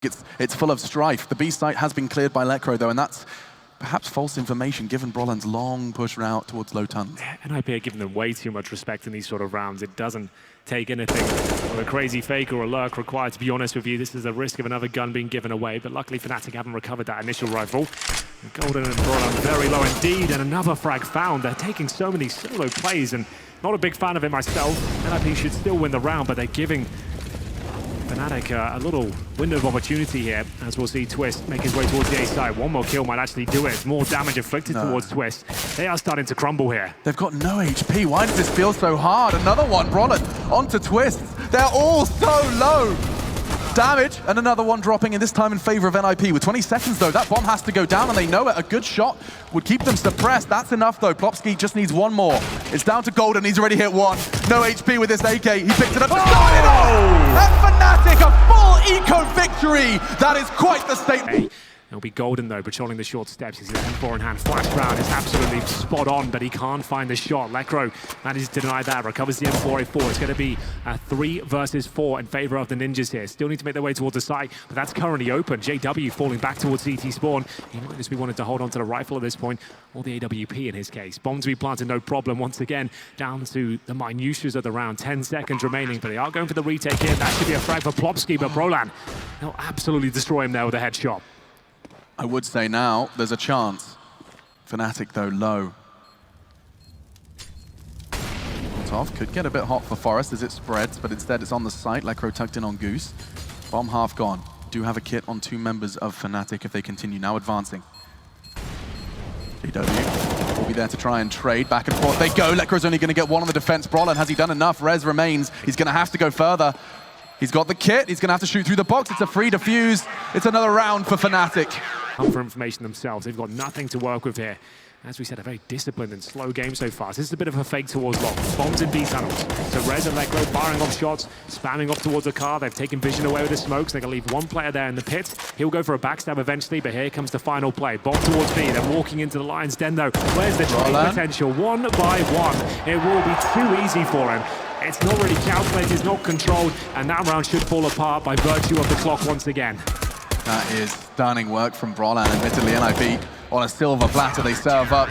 It's full of strife. The B site has been cleared by Lekro though, and that's perhaps false information given Brollan's long push route towards low tons. NiP are giving them way too much respect in these sort of rounds. It doesn't take anything or a crazy fake or a lurk required, to be honest with you. This is a risk of another gun being given away, but luckily fnatic haven't recovered that initial rifle. Golden and Brollan very low indeed, and another frag found. They're taking so many solo plays, and not a big fan of it myself. NiP should still win the round, but they're giving fnatic a little window of opportunity here, as we'll see Twist make his way towards the A side. One more kill might actually do it. More damage inflicted towards Twist. They are starting to crumble here. They've got no HP. Why does this feel so hard? Another one, Brollan onto Twist. They're all so low. Damage, and another one dropping, and this time in favor of NiP. With 20 seconds though, that bomb has to go down, and they know it. A good shot would keep them suppressed. That's enough though. Plopsky just needs one more. It's down to Golden. He's already hit one. No HP with this AK. He picked it up to start it off. And fnatic, a full eco victory. That is quite the statement. It'll be Golden though, patrolling the short steps. He's got M4 in hand. Flash round is absolutely spot on, but he can't find the shot. Lekro manages to deny that, recovers the M4A4. It's going to be a 3 versus 4 in favor of the Ninjas here. Still need to make their way towards the site, but that's currently open. JW falling back towards CT spawn. He might just be wanting to hold on to the rifle at this point, or the AWP in his case. Bomb to be planted, no problem. Once again, down to the minutiae of the round. 10 seconds remaining, but they are going for the retake here. That should be a frag for Plopsky, but Brollan, they'll absolutely destroy him there with a headshot. I would say now there's a chance. fnatic though low. Molotov could get a bit hot for Forest as it spreads, but instead it's on the site. Lekro tucked in on Goose. Bomb half gone. Do have a kit on 2 members of fnatic if they continue now advancing. JW will be there to try and trade. Back and forth they go. Lekro's only going to get one on the defense. Brollan, has he done enough? Rez remains. He's going to have to go further. He's got the kit. He's going to have to shoot through the box. It's a free defuse. It's another round for fnatic. For information themselves, they've got nothing to work with here. As we said, a very disciplined and slow game so far. So this is a bit of a fake towards long. Bombs in B tunnels. So Rez and Lekro firing off shots, spamming off towards the car. They've taken vision away with the smokes. They're going to leave one player there in the pit. He'll go for a backstab eventually, but here comes the final play. Bomb towards B. They're walking into the Lion's Den though. Where's the trade potential? 1 by 1. It will be too easy for him. It's not really calculated, it's not controlled, and that round should fall apart by virtue of the clock once again. That is stunning work from Brollan. Admittedly, NiP on a silver platter they serve up.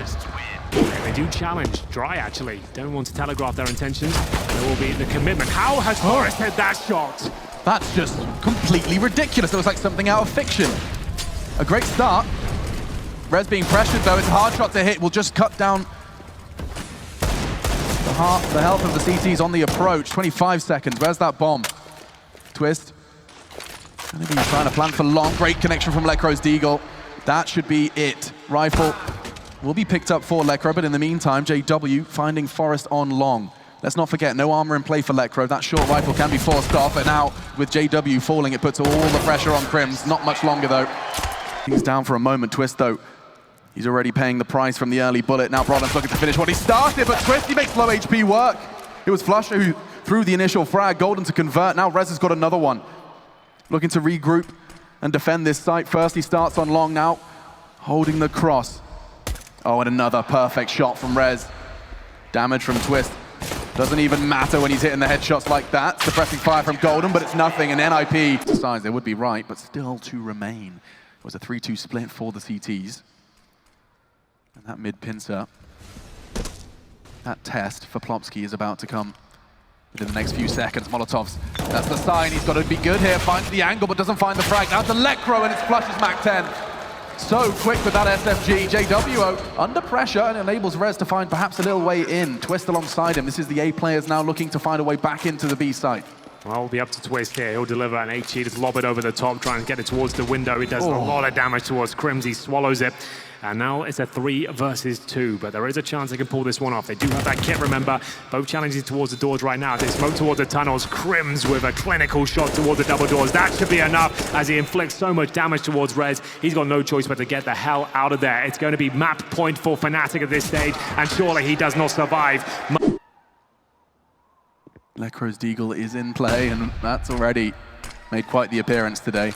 They do challenge. Dry, actually. Don't want to telegraph their intentions. There will be the commitment. How has Forest hit that shot? That's just completely ridiculous. It was like something out of fiction. A great start. Rez being pressured, though. It's a hard shot to hit. Will just cut down the health of the CTs on the approach. 25 seconds. Where's that bomb? Twist. Gonna be trying to plan for long. Great connection from Lekro's Deagle. That should be it. Rifle will be picked up for Lekro, but in the meantime, JW finding Forest on long. Let's not forget, no armor in play for Lekro. That short rifle can be forced off, and now with JW falling, it puts all the pressure on KRIMZ. Not much longer, though. He's down for a moment. Twist, though. He's already paying the price from the early bullet. Now Brollan's looking to finish what he started, but Twist, he makes low HP work. It was Flush who threw the initial frag. Golden to convert. Now Rez has got another one. Looking to regroup and defend this site. First, he starts on long now, holding the cross. Oh, and another perfect shot from Rez. Damage from Twist. Doesn't even matter when he's hitting the headshots like that. Suppressing fire from Golden, but it's nothing. And NiP decides they would be right, but still to remain. It was a 3-2 split for the CTs. And that mid-pincer, that test for Plopsky is about to come within the next few seconds. Molotovs, that's the sign. He's got to be good here. Finds the angle, but doesn't find the frag. Now to Lekro, and it's flushes Mac 10. So quick with that SFG. JWO under pressure, and enables Rez to find perhaps a little way in. Twist alongside him. This is the A players now looking to find a way back into the B site. Well, it'll be up to Twist here. He'll deliver an H-cheat. Just lob it over the top, try and get it towards the window. He does a lot of damage towards KRIMZ. He swallows it. And now it's a 3 versus 2, but there is a chance they can pull this one off. They do have that kit, remember. Both challenging towards the doors right now. They smoke towards the tunnels. KRIMZ with a clinical shot towards the double doors. That should be enough as he inflicts so much damage towards Rez. He's got no choice but to get the hell out of there. It's going to be map point for fnatic at this stage, and surely he does not survive. Lekro's Deagle is in play, and that's already made quite the appearance today.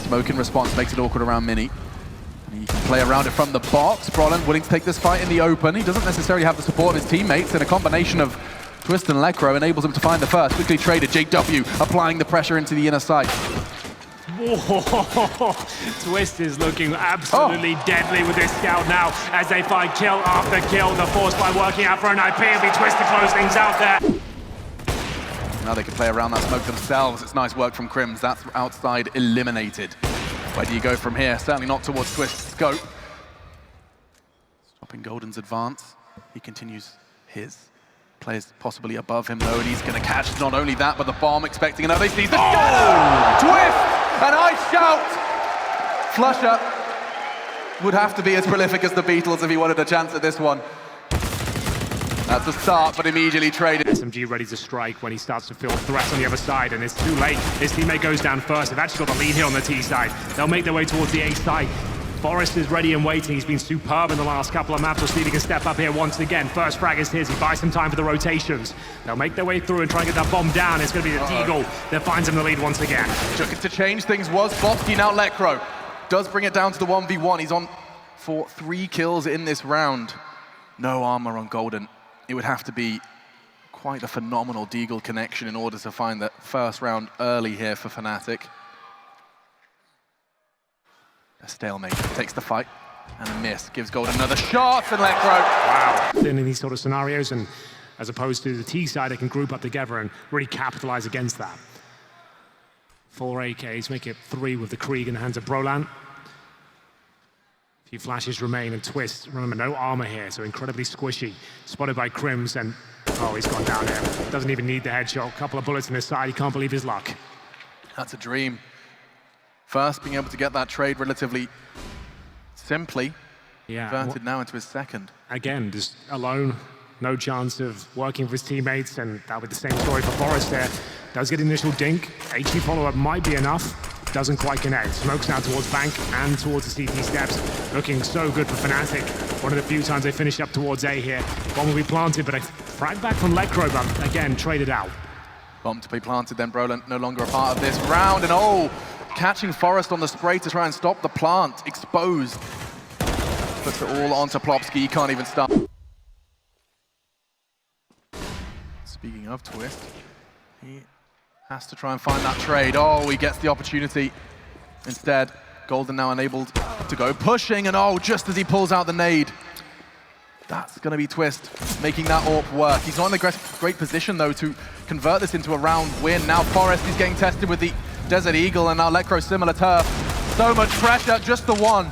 Smoke in response makes it awkward around Mini. He can play around it from the box. Brollan willing to take this fight in the open. He doesn't necessarily have the support of his teammates, and a combination of Twist and Lekro enables him to find the first. Quickly traded. JW applying the pressure into the inner sight. Whoa. Twist is looking absolutely deadly with this scout now as they find kill after kill. The force by working out for an NiP. It'll be Twist to close things out there. Now they can play around that smoke themselves. It's nice work from KRIMZ. That's outside eliminated. Where do you go from here? Certainly not towards Twist's scope. Stopping Golden's advance. He continues his. Players possibly above him though, and he's going to catch not only that, but the bomb, expecting another. He sees the Twist! And I shout! Flusher would have to be as prolific as the Beatles if he wanted a chance at this one. That's a start, but immediately traded. SMG ready to strike when he starts to feel threats on the other side, and it's too late. His teammate goes down first. They've actually got the lead here on the T side. They'll make their way towards the A side. Forrest is ready and waiting. He's been superb in the last couple of maps. We'll see if he can step up here once again. First frag is his. He buys some time for the rotations. They'll make their way through and try and get that bomb down. It's going to be the Deagle that finds him the lead once again. Looking to change things was Bosky, now Lekro. Does bring it down to the 1v1. He's on for 3 kills in this round. No armor on Golden. It would have to be quite a phenomenal Deagle connection in order to find that first round early here for fnatic. A stalemate, takes the fight, and a miss. Gives Golden another shot, and Lekro. Wow. In these sort of scenarios, and as opposed to the T side, they can group up together and really capitalize against that. 4 AKs, make it 3 with the Krieg in the hands of Brollan. A few flashes remain, and Twist, remember, no armor here, so incredibly squishy. Spotted by KRIMZ, and oh, he's gone down there. Doesn't even need the headshot. Couple of bullets in his side, he can't believe his luck. That's a dream. First, being able to get that trade relatively simply. Yeah. Converted now into his second. Again, just alone, no chance of working with his teammates, and that'll be the same story for Forrest there. Does get initial dink. HE follow-up might be enough. Doesn't quite connect. Smokes now towards Bank and towards the CT steps. Looking so good for fnatic. One of the few times they finish up towards A here. Bomb will be planted, but a frag back from Lekro, but again, traded out. Bomb to be planted, then Brollan no longer a part of this round, and oh! Catching Forrest on the spray to try and stop the plant. Exposed. Puts it all onto Plopsky. He can't even stop. Speaking of Twist, he has to try and find that trade. Oh, he gets the opportunity. Instead, Golden now enabled to go pushing, and oh, just as he pulls out the nade. That's going to be Twist, making that AWP work. He's not in a great position, though, to convert this into a round win. Now Forrest is getting tested with the Desert Eagle, and now Lekro similar turf. So much pressure, just the one.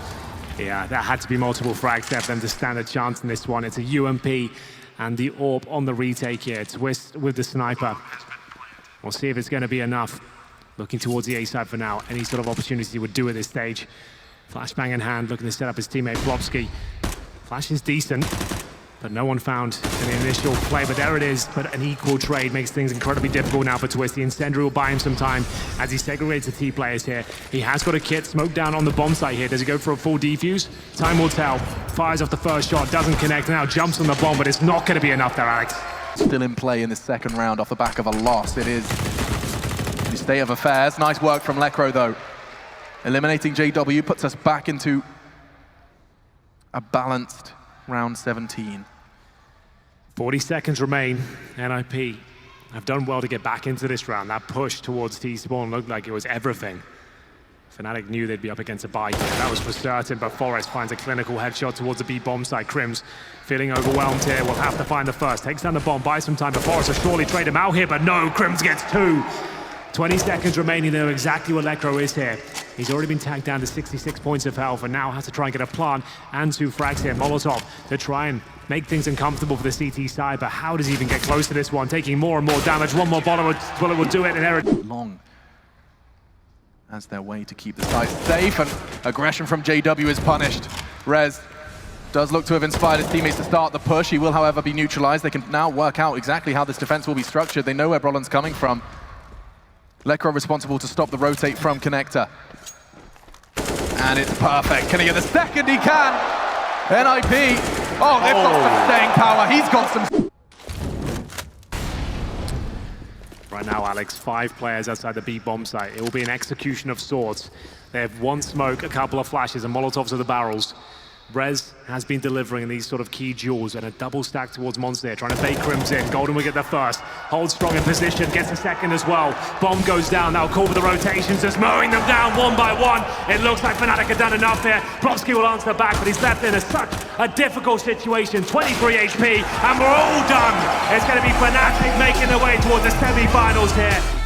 Yeah, that had to be multiple frags there for them to stand a chance in this one. It's a UMP and the AWP on the retake here. Twist with the sniper. We'll see if it's going to be enough. Looking towards the A side for now. Any sort of opportunity he would do at this stage. Flashbang in hand, looking to set up his teammate Plopsky. Flash is decent, but no one found an initial play, but there it is. But an equal trade makes things incredibly difficult now for Twist. The Incendiary will buy him some time as he segregates the T players here. He has got a kit, smoke down on the bomb site here. Does he go for a full defuse? Time will tell. Fires off the first shot, doesn't connect, now jumps on the bomb, but it's not going to be enough there, Alex. Still in play in the second round off the back of a loss. It is the state of affairs. Nice work from Lekro, though. Eliminating JW puts us back into a balanced round 17. 40 seconds remain. NiP have done well to get back into this round. That push towards T-spawn looked like it was everything. fnatic knew they'd be up against a buy here. That was for certain, but Forrest finds a clinical headshot towards the B bomb side. KRIMZ feeling overwhelmed here. Will have to find the first. Takes down the bomb, buys some time, but Forrest will surely trade him out here, but no, KRIMZ gets 2. 20 seconds remaining. They know exactly what Lekro is here. He's already been tagged down to 66 points of health, and now has to try and get a plant and 2 frags here. Molotov to try and make things uncomfortable for the CT side, but how does he even get close to this one? Taking more and more damage. One more bullet will do it, and there it is. Long as their way to keep the side safe, and aggression from JW is punished. Rez does look to have inspired his teammates to start the push. He will, however, be neutralized. They can now work out exactly how this defense will be structured. They know where Brollan's coming from. Lekro responsible to stop the rotate from Connector. And it's perfect. Can he get the second? He can! NiP. Oh, they've got some staying power. He's got some... Right now, Alex, 5 players outside the B bomb site. It will be an execution of sorts. They have 1 smoke, a couple of flashes, and Molotovs are the barrels. Rez has been delivering in these sort of key duels, and a double stack towards Monster here, trying to bait KRIMZ in. Golden will get the first, holds strong in position, gets the second as well. Bomb goes down, now call for the rotations, just mowing them down one by one. It looks like fnatic have done enough here. Brodsky will answer back, but he's left in such a difficult situation. 23 HP, and we're all done. It's going to be fnatic making their way towards the semi-finals here.